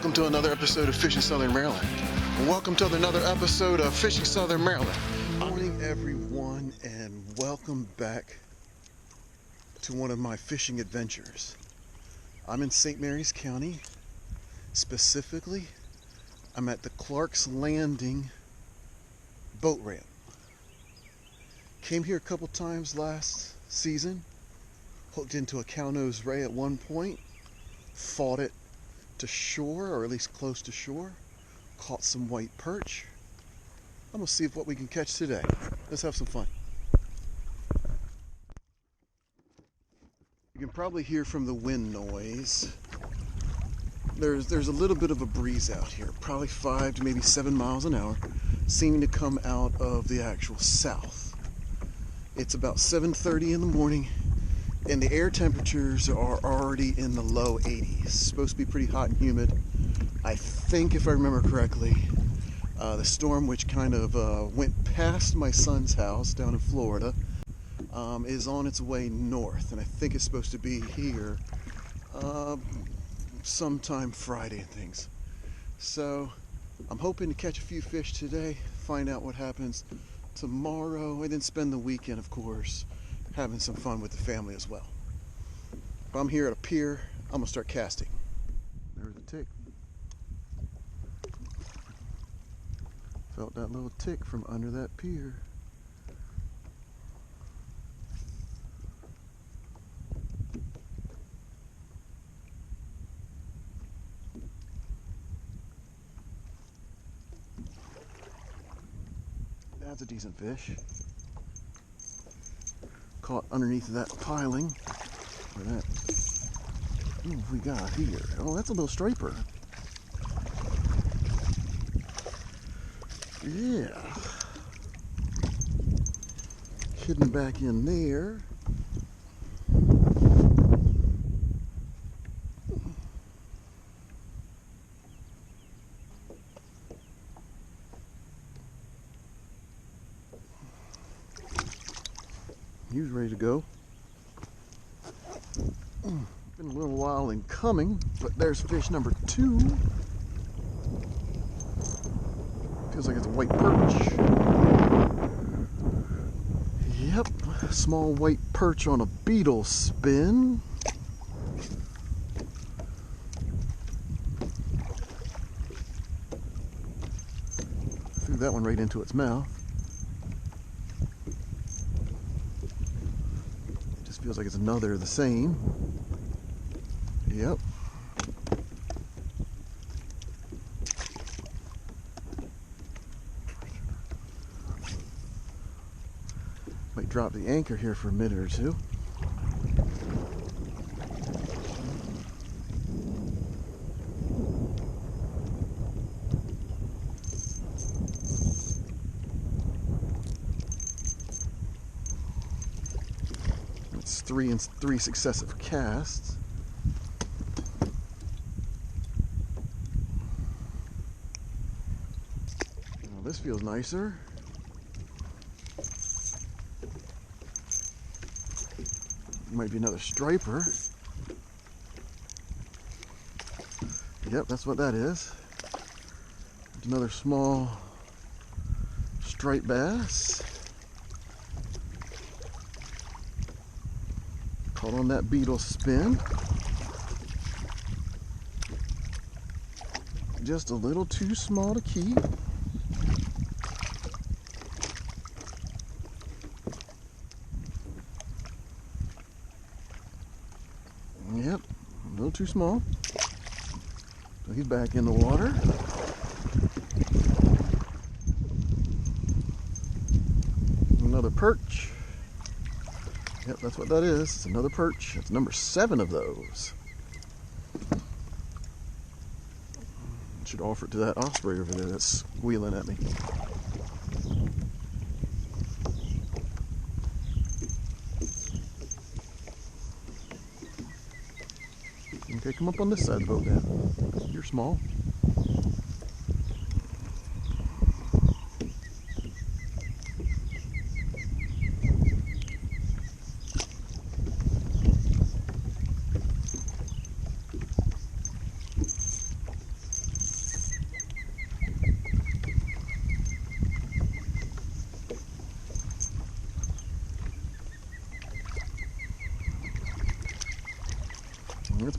Welcome to another episode of Fishing Southern Maryland. Welcome to another episode of Fishing Southern Maryland. Good morning, everyone, and welcome back to one of my fishing adventures. I'm in St. Mary's County. Specifically, I'm at the Clark's Landing boat ramp. Came here a couple times last season. Hooked into a cow-nosed ray at one point. Fought it to shore, or at least close to shore. Caught some white perch. I'm gonna see what we can catch today. Let's have some fun. You can probably hear from the wind noise. There's a little bit of a breeze out here, probably 5 to maybe 7 miles an hour, seeming to come out of the actual south. It's about 7:30 in the morning, and the air temperatures are already in the low 80s. It's supposed to be pretty hot and humid. I think, if I remember correctly, the storm, which kind of went past my son's house down in Florida, is on its way north, and I think it's supposed to be here sometime Friday and things. So I'm hoping to catch a few fish today, find out what happens tomorrow, and then spend the weekend, of course, having some fun with the family as well. But I'm here at a pier. I'm gonna start casting. There's a tick. Felt that little tick from under that pier. That's a decent fish. Caught underneath that piling. Look at that. What have we got here? Oh, that's a little striper. Yeah. Hidden back in there. He was ready to go. Been a little while in coming, but there's fish number 2. Feels like it's a white perch. Yep, small white perch on a beetle spin. Threw that one right into its mouth. Just feels like it's another of the same. Yep. Might drop the anchor here for a minute or two. It's 3 successive casts. Now this feels nicer. Might be another striper. Yep, that's what that is. It's another small striped bass. Caught on that beetle spin. Just a little too small to keep. Yep, a little too small. So he's back in the water. Another perch. Yep, that's what that is. It's another perch. It's number 7 of those. Should offer it to that osprey over there that's squealing at me. Okay, come up on this side of the boat then. You're small.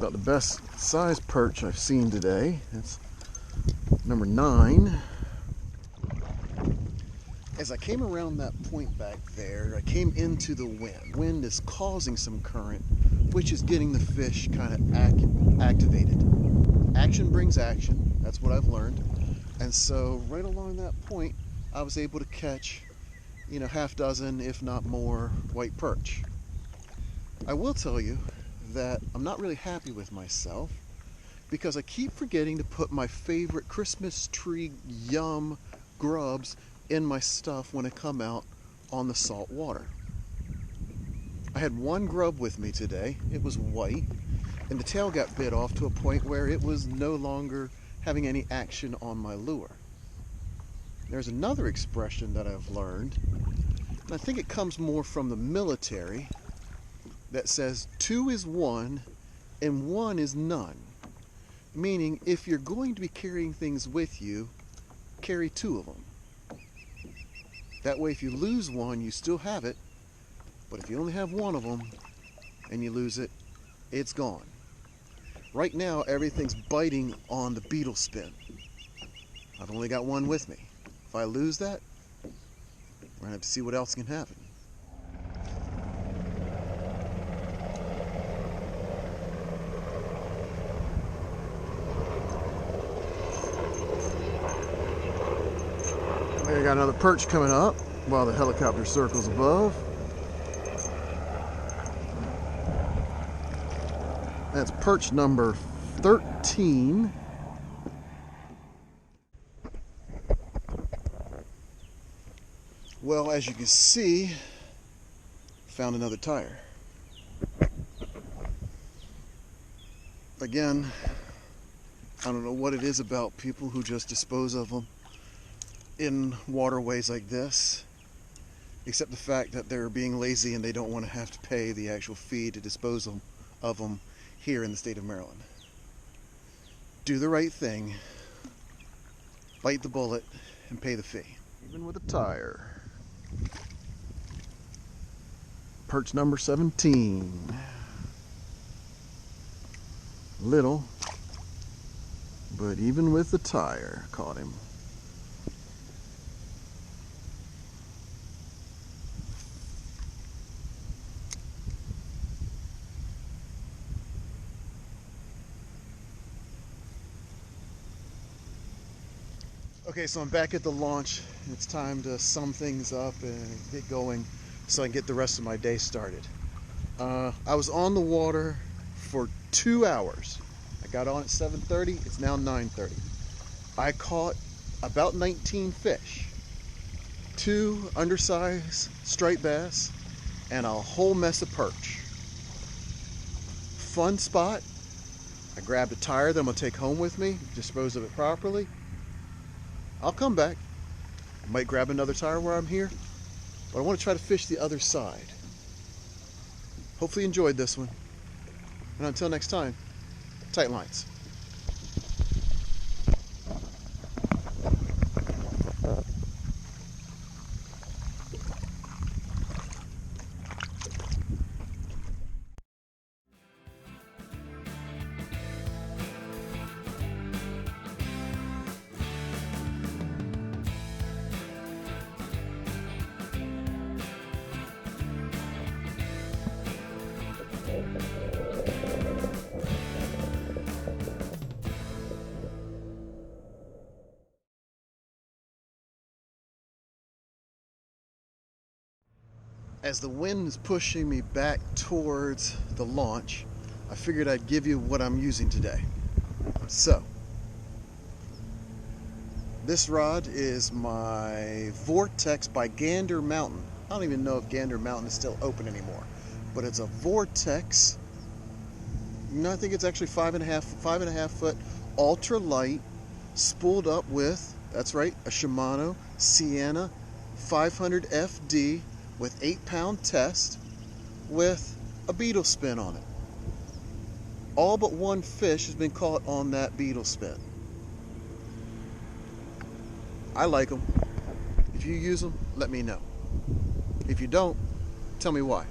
About the best size perch I've seen today. It's number 9. As I came around that point back there, I came into the wind. Wind is causing some current, which is getting the fish kind of activated. Action brings action. That's what I've learned. And so right along that point, I was able to catch, half dozen, if not more, white perch. I will tell you that I'm not really happy with myself because I keep forgetting to put my favorite Christmas tree yum grubs in my stuff when I come out on the salt water. I had one grub with me today. It was white, and the tail got bit off to a point where it was no longer having any action on my lure. There's another expression that I've learned, and I think it comes more from the military, that says 2 is 1 and 1 is none. Meaning, if you're going to be carrying things with you, carry 2 of them. That way, if you lose one, you still have it. But if you only have one of them and you lose it, it's gone. Right now, everything's biting on the beetle spin. I've only got one with me. If I lose that, we're going to have to see what else can happen. I got another perch coming up while the helicopter circles above. That's perch number 13. Well, as you can see, found another tire. Again, I don't know what it is about people who just dispose of them in waterways like this, except the fact that they're being lazy and they don't want to have to pay the actual fee to dispose of them here in the state of Maryland. Do the right thing, bite the bullet, and pay the fee. Even with a tire. Perch number 17. Little, but even with the tire, caught him. Okay, so I'm back at the launch. It's time to sum things up and get going so I can get the rest of my day started. I was on the water for 2 hours. I got on at 7:30, it's now 9:30. I caught about 19 fish, 2 undersized striped bass, and a whole mess of perch. Fun spot. I grabbed a tire that I'm gonna take home with me, dispose of it properly. I'll come back. I might grab another tire while I'm here, but I want to try to fish the other side. Hopefully you enjoyed this one. And until next time, tight lines. As the wind is pushing me back towards the launch, I figured I'd give you what I'm using today. So, this rod is my Vortex by Gander Mountain. I don't even know if Gander Mountain is still open anymore, but it's a Vortex. No, I think it's actually 5.5 foot, ultra light, spooled up with, that's right, a Shimano Sienna 500 FD with 8-pound test with a beetle spin on it. All but one fish has been caught on that beetle spin. I like them. If you use them, let me know. If you don't, tell me why.